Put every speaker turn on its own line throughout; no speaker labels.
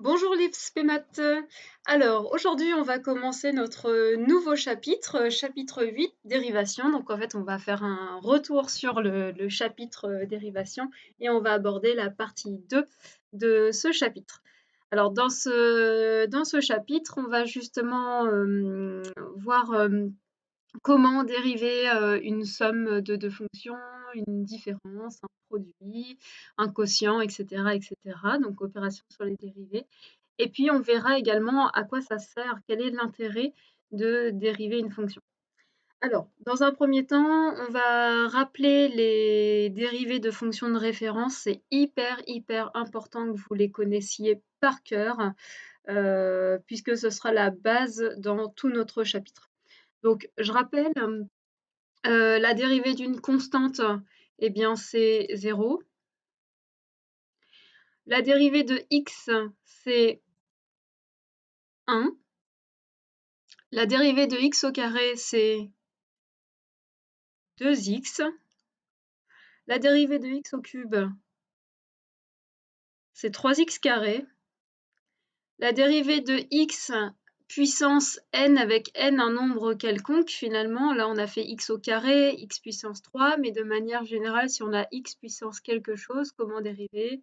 Bonjour l'IPSPMAT. Alors aujourd'hui on va commencer notre nouveau chapitre, chapitre 8, dérivation. Donc en fait on va faire un retour sur le chapitre dérivation et on va aborder la partie 2 de ce chapitre. Alors dans ce chapitre on va justement voir comment dériver une somme de deux fonctions, une différence, un produit, un quotient, etc., etc. Donc opération sur les dérivés. Et puis on verra également à quoi ça sert, quel est l'intérêt de dériver une fonction. Alors, dans un premier temps, on va rappeler les dérivés de fonctions de référence. C'est hyper important que vous les connaissiez par cœur, puisque ce sera la base dans tout notre chapitre. Donc, je rappelle, la dérivée d'une constante, eh bien, c'est 0. La dérivée de x, c'est 1. La dérivée de x au carré, c'est 2x. La dérivée de x au cube, c'est 3x carré. La dérivée de x puissance n avec n un nombre quelconque, finalement, là on a fait x au carré, x puissance 3, mais de manière générale, si on a x puissance quelque chose, comment dériver?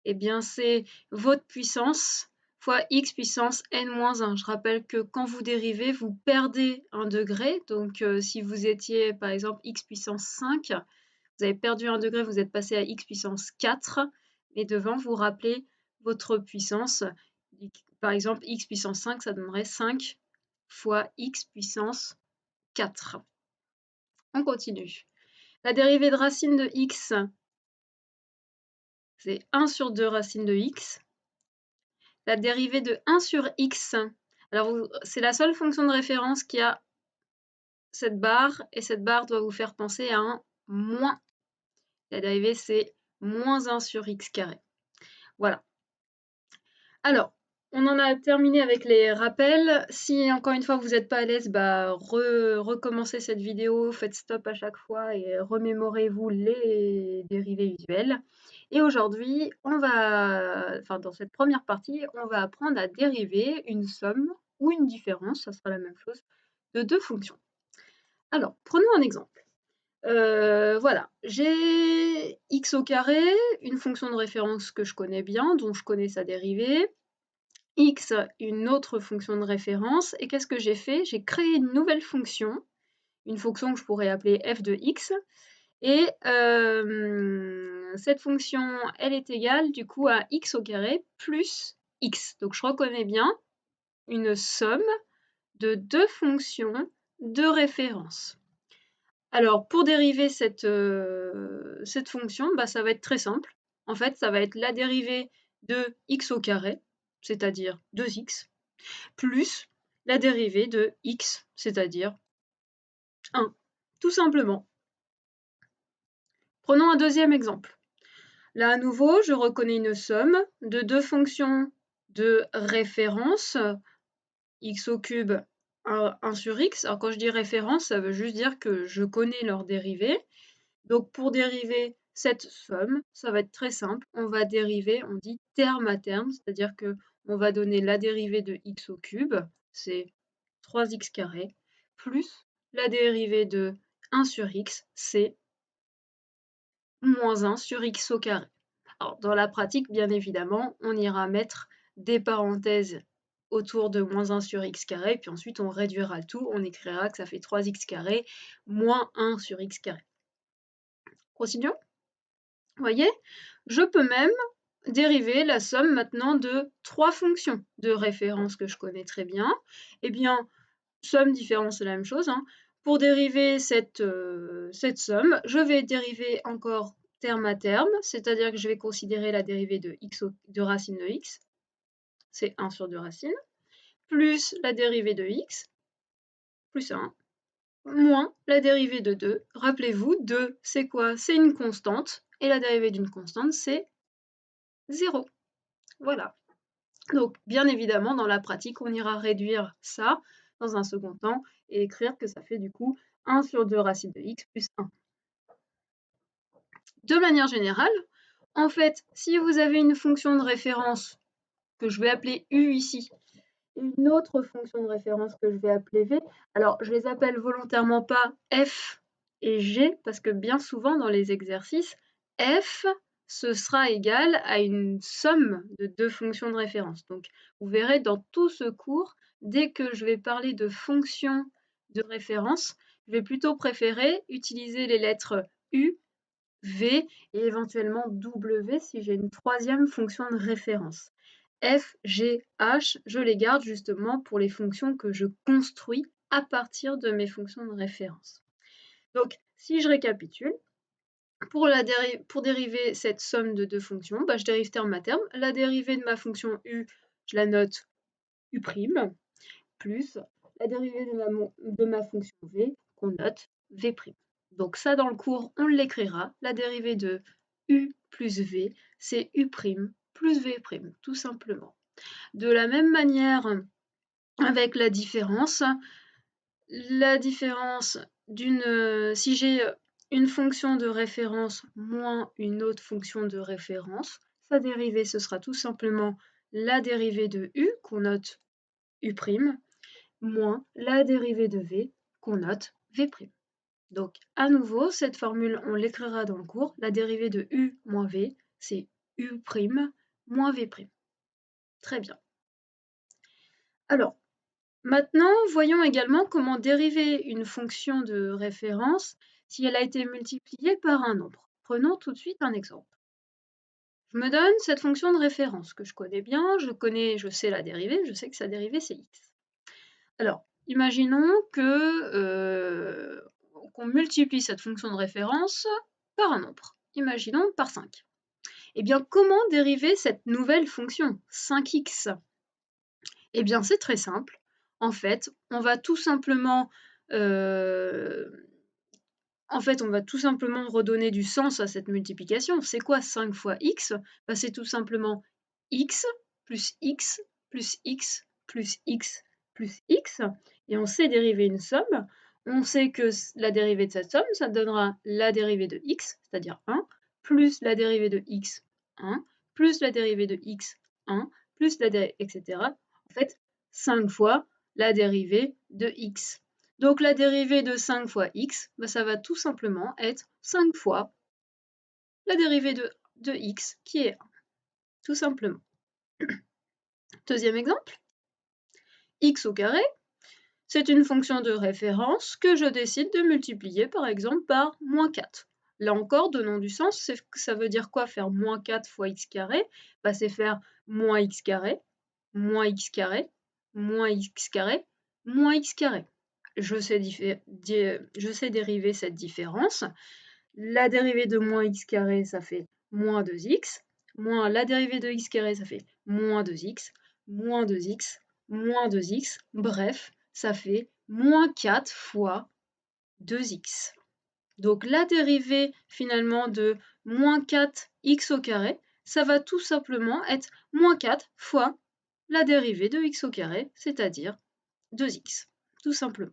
Eh bien, c'est votre puissance fois x puissance n-1. Je rappelle que quand vous dérivez, vous perdez un degré. Donc, si vous étiez, par exemple, x puissance 5, vous avez perdu un degré, vous êtes passé à x puissance 4. Et devant, vous rappelez votre puissance. Par exemple, x puissance 5, ça donnerait 5 fois x puissance 4. On continue. La dérivée de racine de x, c'est 1 sur 2 racine de x. La dérivée de 1 sur x, alors c'est la seule fonction de référence qui a cette barre, et cette barre doit vous faire penser à un moins. La dérivée, c'est moins 1 sur x carré. Voilà. Alors, on en a terminé avec les rappels. Si, encore une fois, vous n'êtes pas à l'aise, recommencez cette vidéo, faites stop à chaque fois et remémorez-vous les dérivés visuels. Et aujourd'hui, dans cette première partie, on va apprendre à dériver une somme ou une différence, ça sera la même chose, de deux fonctions. Alors, prenons un exemple. Voilà, j'ai x au carré, une fonction de référence que je connais bien, dont je connais sa dérivée, x, une autre fonction de référence, et qu'est-ce que j'ai fait? J'ai créé une nouvelle fonction, une fonction que je pourrais appeler f de x, et cette fonction, elle est égale du coup à x au carré plus x. Donc je reconnais bien une somme de deux fonctions de référence. Alors pour dériver cette fonction, ça va être très simple. En fait, ça va être la dérivée de x au carré, c'est-à-dire 2x, plus la dérivée de x, c'est-à-dire 1, tout simplement. Prenons un deuxième exemple. Là, à nouveau, je reconnais une somme de deux fonctions de référence, x au cube 1 sur x. Alors quand je dis référence, ça veut juste dire que je connais leur dérivée. Donc pour dériver cette somme, ça va être très simple. On va dériver, on dit terme à terme, c'est-à-dire que on va donner la dérivée de x au cube, c'est 3x carré, plus la dérivée de 1 sur x, c'est moins 1 sur x au carré. Alors dans la pratique, bien évidemment, on ira mettre des parenthèses autour de moins 1 sur x carré, puis ensuite on réduira le tout, on écrira que ça fait 3x carré moins 1 sur x carré. Continuons. Vous voyez, je peux même dériver la somme maintenant de trois fonctions de référence que je connais très bien. Eh bien, somme, différence, c'est la même chose. Pour dériver cette somme, je vais dériver encore terme à terme, c'est-à-dire que je vais considérer la dérivée de racine de x, c'est 1 sur 2 racines, plus la dérivée de x, plus 1, moins la dérivée de 2. Rappelez-vous, 2, c'est quoi? C'est une constante, et la dérivée d'une constante, c'est 0. Voilà. Donc, bien évidemment, dans la pratique, on ira réduire ça dans un second temps et écrire que ça fait du coup 1 sur 2 racine de x plus 1. De manière générale, En fait, si vous avez une fonction de référence que je vais appeler U ici, et une autre fonction de référence que je vais appeler V, alors je les appelle volontairement pas F et G, parce que bien souvent dans les exercices, F, ce sera égal à une somme de deux fonctions de référence. Donc, vous verrez dans tout ce cours, dès que je vais parler de fonctions de référence, je vais plutôt préférer utiliser les lettres U, V et éventuellement W si j'ai une troisième fonction de référence. F, G, H, je les garde justement pour les fonctions que je construis à partir de mes fonctions de référence. Donc, si je récapitule, pour dériver cette somme de deux fonctions, je dérive terme à terme. La dérivée de ma fonction U, je la note U', plus la dérivée de ma fonction V, qu'on note V'. Donc ça, dans le cours, on l'écrira. La dérivée de U plus V, c'est U' plus V', tout simplement. De la même manière, avec la différence si j'ai une fonction de référence moins une autre fonction de référence, sa dérivée, ce sera tout simplement la dérivée de U, qu'on note U', moins la dérivée de V, qu'on note V'. Donc, à nouveau, cette formule, on l'écrira dans le cours. La dérivée de U moins V, c'est U' moins V'. Très bien. Alors, maintenant, voyons également comment dériver une fonction de référence si elle a été multipliée par un nombre. Prenons tout de suite un exemple. Je me donne cette fonction de référence que je connais bien, je sais la dérivée, je sais que sa dérivée c'est x. Alors, imaginons qu'on multiplie cette fonction de référence par un nombre. Imaginons par 5. Eh bien, comment dériver cette nouvelle fonction, 5x? Eh bien, c'est très simple. En fait, on va tout simplement redonner du sens à cette multiplication. C'est quoi 5 fois x? C'est tout simplement x plus x plus x plus x plus x. Et on sait dériver une somme. On sait que la dérivée de cette somme, ça donnera la dérivée de x, c'est-à-dire 1, plus la dérivée de x, 1, plus la dérivée de x, 1, plus la dérivée, etc. En fait, 5 fois la dérivée de x. Donc la dérivée de 5 fois x, ça va tout simplement être 5 fois la dérivée de x qui est 1, tout simplement. Deuxième exemple, x au carré, c'est une fonction de référence que je décide de multiplier par exemple par moins 4. Là encore, donnons du sens, ça veut dire quoi faire moins 4 fois x carré? C'est faire moins x carré, moins x carré, moins x carré, moins x carré. Je sais dériver cette différence. La dérivée de moins x carré, ça fait moins 2x, moins la dérivée de x carré, ça fait moins 2x, moins 2x, moins 2x, bref, ça fait moins 4 fois 2x. Donc la dérivée finalement de moins 4x au carré, ça va tout simplement être moins 4 fois la dérivée de x au carré, c'est-à-dire 2x, tout simplement.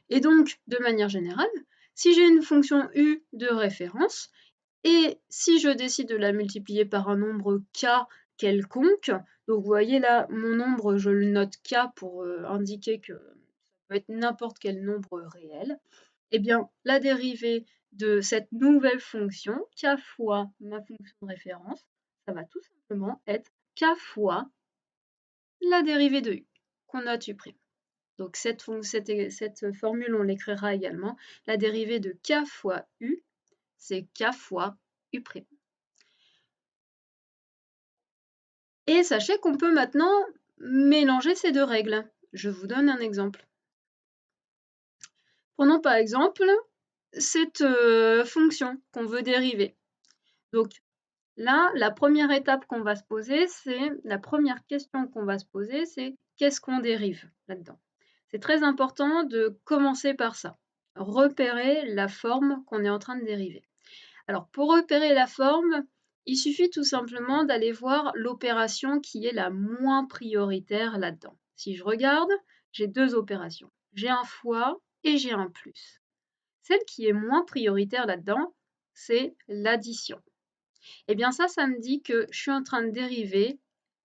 Et donc, de manière générale, si j'ai une fonction u de référence, et si je décide de la multiplier par un nombre k quelconque, donc vous voyez là, mon nombre, je le note k pour indiquer que ça peut être n'importe quel nombre réel, eh bien, la dérivée de cette nouvelle fonction, k fois ma fonction de référence, ça va tout simplement être k fois la dérivée de u, qu'on note u'. Donc cette formule, on l'écrira également. La dérivée de k fois u, c'est k fois u'. Et sachez qu'on peut maintenant mélanger ces deux règles. Je vous donne un exemple. Prenons par exemple cette fonction qu'on veut dériver. Donc là, la première question qu'on va se poser, c'est qu'est-ce qu'on dérive là-dedans? C'est très important de commencer par ça. Repérer la forme qu'on est en train de dériver. Alors, pour repérer la forme, il suffit tout simplement d'aller voir l'opération qui est la moins prioritaire là-dedans. Si je regarde, j'ai deux opérations. J'ai un fois et j'ai un plus. Celle qui est moins prioritaire là-dedans, c'est l'addition. Eh bien ça me dit que je suis en train de dériver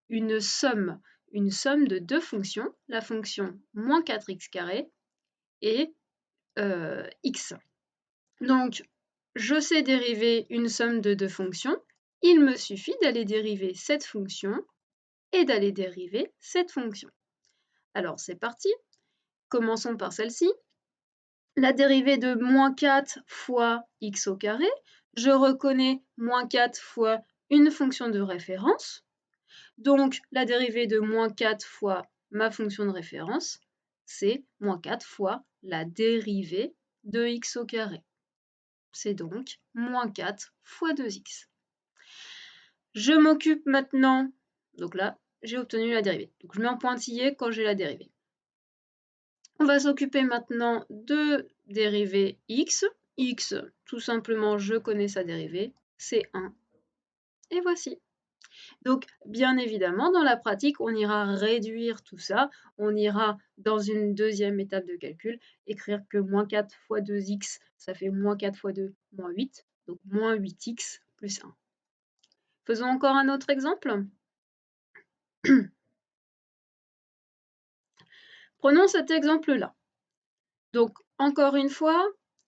une somme de deux fonctions, la fonction moins 4x carré et x. Donc, je sais dériver une somme de deux fonctions, il me suffit d'aller dériver cette fonction et d'aller dériver cette fonction. Alors, c'est parti. Commençons par celle-ci. La dérivée de moins 4 fois x au carré, je reconnais moins 4 fois une fonction de référence. Donc, la dérivée de moins 4 fois ma fonction de référence, c'est moins 4 fois la dérivée de x au carré. C'est donc moins 4 fois 2x. Je m'occupe maintenant, donc là, j'ai obtenu la dérivée. Donc je mets en pointillé quand j'ai la dérivée. On va s'occuper maintenant de dériver x. X, tout simplement, je connais sa dérivée, c'est 1. Et voici. Donc, bien évidemment, dans la pratique, on ira réduire tout ça. On ira, dans une deuxième étape de calcul, écrire que moins 4 fois 2x, ça fait moins 4 fois 2, moins 8. Donc, moins 8x plus 1. Faisons encore un autre exemple. Prenons cet exemple-là. Donc, encore une fois,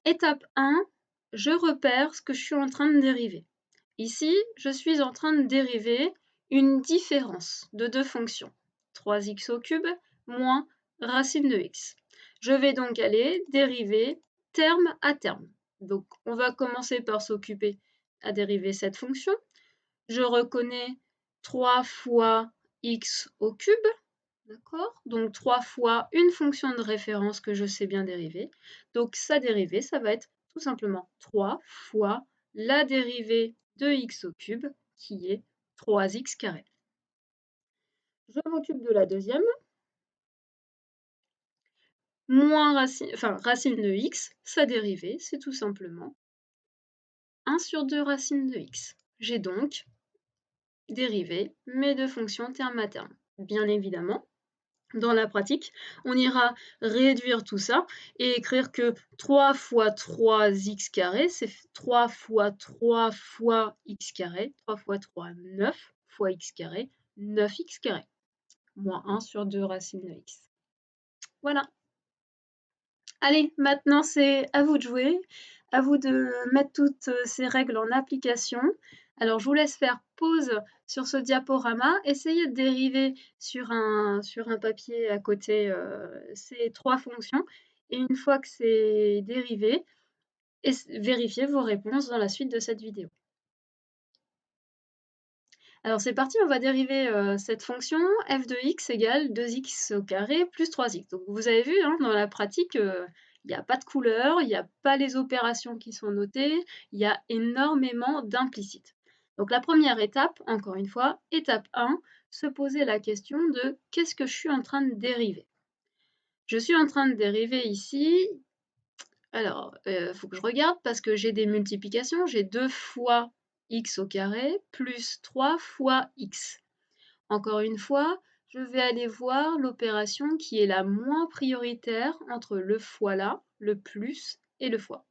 étape 1, je repère ce que je suis en train de dériver. Ici, je suis en train de dériver une différence de deux fonctions, 3x au cube moins racine de x. Je vais donc aller dériver terme à terme. Donc, on va commencer par s'occuper à dériver cette fonction. Je reconnais 3 fois x au cube, d'accord? Donc 3 fois une fonction de référence que je sais bien dériver. Donc sa dérivée, ça va être tout simplement 3 fois la dérivée de x au cube, qui est 3x carré. Je m'occupe de la deuxième. Moins racine de x, sa dérivée, c'est tout simplement 1 sur 2 racine de x. J'ai donc dérivé mes deux fonctions terme à terme. Bien évidemment, dans la pratique, on ira réduire tout ça et écrire que 3 fois 3x carré, c'est 3 fois 3 fois x carré, 3 fois 3, 9 fois x carré, 9x carré, moins 1 sur 2 racine de x. Voilà. Allez, maintenant c'est à vous de jouer, à vous de mettre toutes ces règles en application. Alors je vous laisse faire pause sur ce diaporama, essayez de dériver sur un papier à côté ces trois fonctions et une fois que c'est dérivé, vérifiez vos réponses dans la suite de cette vidéo. Alors c'est parti, on va dériver cette fonction f de x égale 2x au carré plus 3x. Donc vous avez vu, hein, dans la pratique, il n'y a pas de couleur, il n'y a pas les opérations qui sont notées, il y a énormément d'implicites. Donc la première étape, encore une fois, étape 1, se poser la question de qu'est-ce que je suis en train de dériver. Je suis en train de dériver ici, alors il faut que je regarde parce que j'ai des multiplications, j'ai 2 fois x au carré plus 3 fois x. Encore une fois, je vais aller voir l'opération qui est la moins prioritaire entre le fois là, le plus et le fois.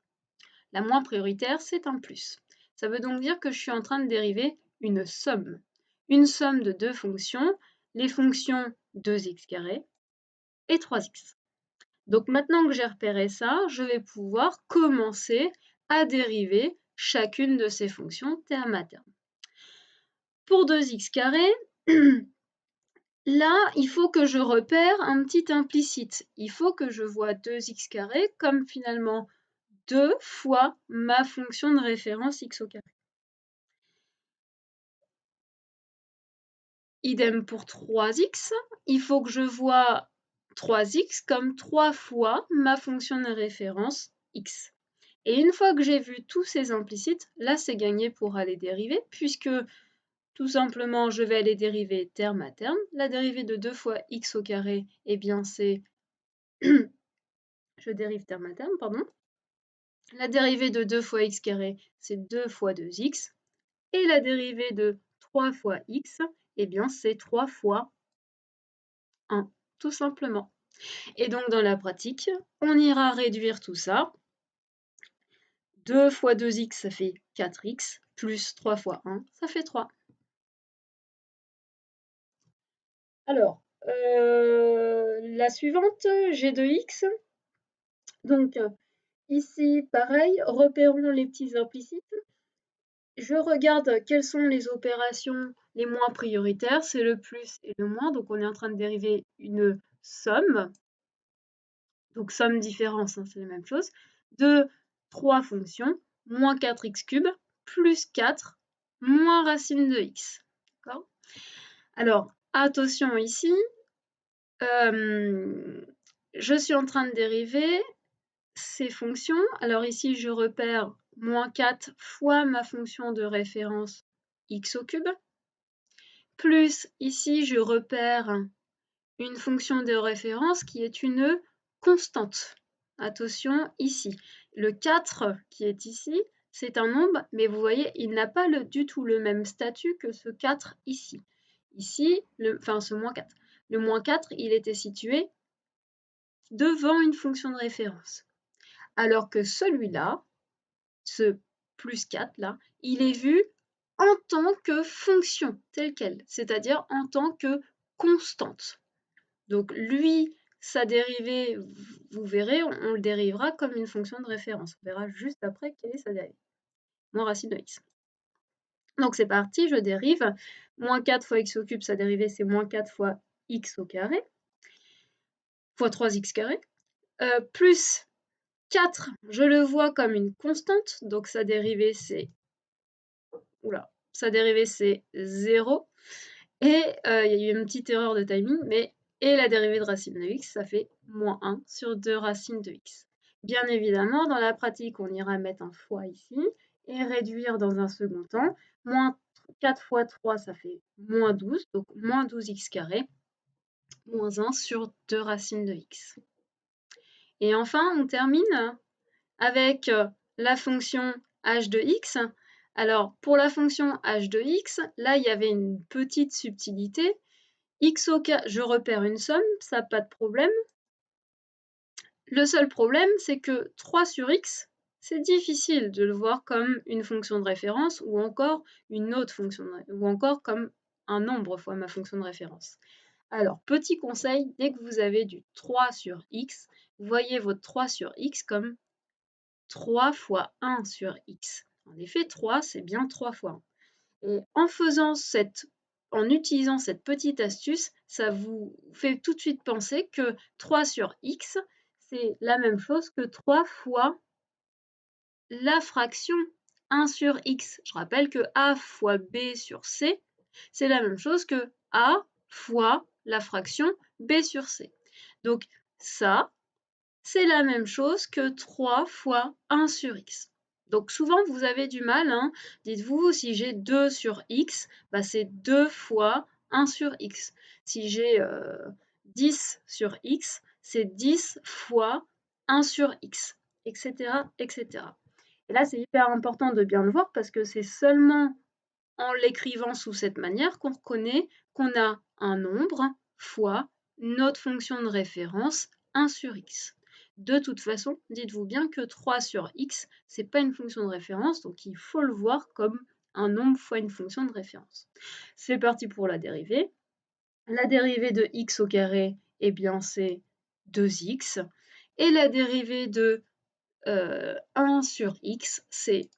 La moins prioritaire, c'est un plus. Ça veut donc dire que je suis en train de dériver une somme. Une somme de deux fonctions, les fonctions 2x carré et 3x. Donc maintenant que j'ai repéré ça, je vais pouvoir commencer à dériver chacune de ces fonctions terme à terme. Pour 2x carré, là, il faut que je repère un petit implicite. Il faut que je vois 2x carré comme finalement 2 fois ma fonction de référence x au carré. Idem pour 3x, il faut que je vois 3x comme 3 fois ma fonction de référence x. Et une fois que j'ai vu tous ces implicites, là c'est gagné pour aller dériver, puisque tout simplement je vais aller dériver terme à terme. La dérivée de 2 fois x au carré, eh bien c'est... je dérive terme à terme, pardon. La dérivée de 2 fois x carré, c'est 2 fois 2x. Et la dérivée de 3 fois x, eh bien c'est 3 fois 1, tout simplement. Et donc dans la pratique, on ira réduire tout ça. 2 fois 2x, ça fait 4x. plus 3 fois 1, ça fait 3. Alors, la suivante, g de x. Donc, ici, pareil, repérons les petits implicites. Je regarde quelles sont les opérations les moins prioritaires, c'est le plus et le moins, donc on est en train de dériver une somme, donc somme différence, hein, c'est la même chose, de 3 fonctions, moins 4x3 plus 4 moins racine de x. D'accord ? Alors, attention ici, je suis en train de dériver ces fonctions. Alors ici, je repère moins 4 fois ma fonction de référence x au cube, plus ici, je repère une fonction de référence qui est une constante. Attention ici, le 4 qui est ici, c'est un nombre, mais vous voyez, il n'a pas du tout le même statut que ce 4 ici. Ici, ce moins 4. Le moins 4, il était situé devant une fonction de référence. Alors que celui-là, ce plus 4 là, il est vu en tant que fonction telle qu'elle, c'est-à-dire en tant que constante. Donc lui, sa dérivée, vous verrez, on le dérivera comme une fonction de référence. On verra juste après quelle est sa dérivée. Moins racine de x. Donc c'est parti, je dérive. Moins 4 fois x au cube, sa dérivée c'est moins 4 fois x au carré, fois 3x carré, plus 4, je le vois comme une constante, donc sa dérivée c'est 0. Et il y a eu une petite erreur de timing, mais et la dérivée de racine de x, ça fait moins 1 sur 2 racines de x. Bien évidemment, dans la pratique, on ira mettre un fois ici et réduire dans un second temps. Moins 4 fois 3, ça fait moins 12, donc moins 12x carré, moins 1 sur 2 racines de x. Et enfin, on termine avec la fonction h de x. Alors, pour la fonction h de x, là, il y avait une petite subtilité. X au carré, je repère une somme, ça pas de problème. Le seul problème, c'est que 3 sur x, c'est difficile de le voir comme une fonction de référence ou encore une autre fonction, ou encore comme un nombre fois ma fonction de référence. Alors, petit conseil, dès que vous avez du 3 sur x, voyez votre 3 sur x comme 3 fois 1 sur x. En effet, 3, c'est bien 3 fois 1. Et en utilisant cette petite astuce, ça vous fait tout de suite penser que 3 sur x, c'est la même chose que 3 fois la fraction 1 sur x. Je rappelle que a fois b sur c, c'est la même chose que a fois la fraction b sur c. Donc ça, c'est la même chose que 3 fois 1 sur x. Donc souvent, vous avez du mal. Dites-vous, si j'ai 2 sur x, c'est 2 fois 1 sur x. Si j'ai 10 sur x, c'est 10 fois 1 sur x, etc., etc. Et là, c'est hyper important de bien le voir parce que c'est seulement en l'écrivant sous cette manière qu'on reconnaît qu'on a un nombre fois notre fonction de référence 1 sur x. De toute façon, dites-vous bien que 3 sur x, ce n'est pas une fonction de référence, donc il faut le voir comme un nombre fois une fonction de référence. C'est parti pour la dérivée. La dérivée de x au carré, eh bien c'est 2x. Et la dérivée de 1 sur x, c'est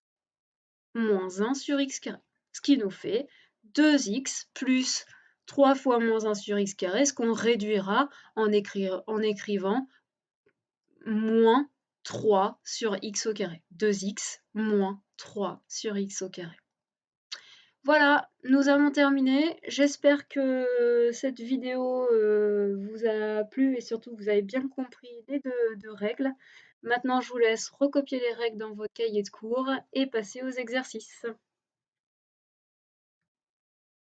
moins 1 sur x carré. Ce qui nous fait 2x plus 3 fois moins 1 sur x carré, ce qu'on réduira en écrivant moins 3 sur x au carré. 2x moins 3 sur x au carré. Voilà, nous avons terminé. J'espère que cette vidéo vous a plu et surtout que vous avez bien compris les deux règles. Maintenant, je vous laisse recopier les règles dans votre cahier de cours et passer aux exercices.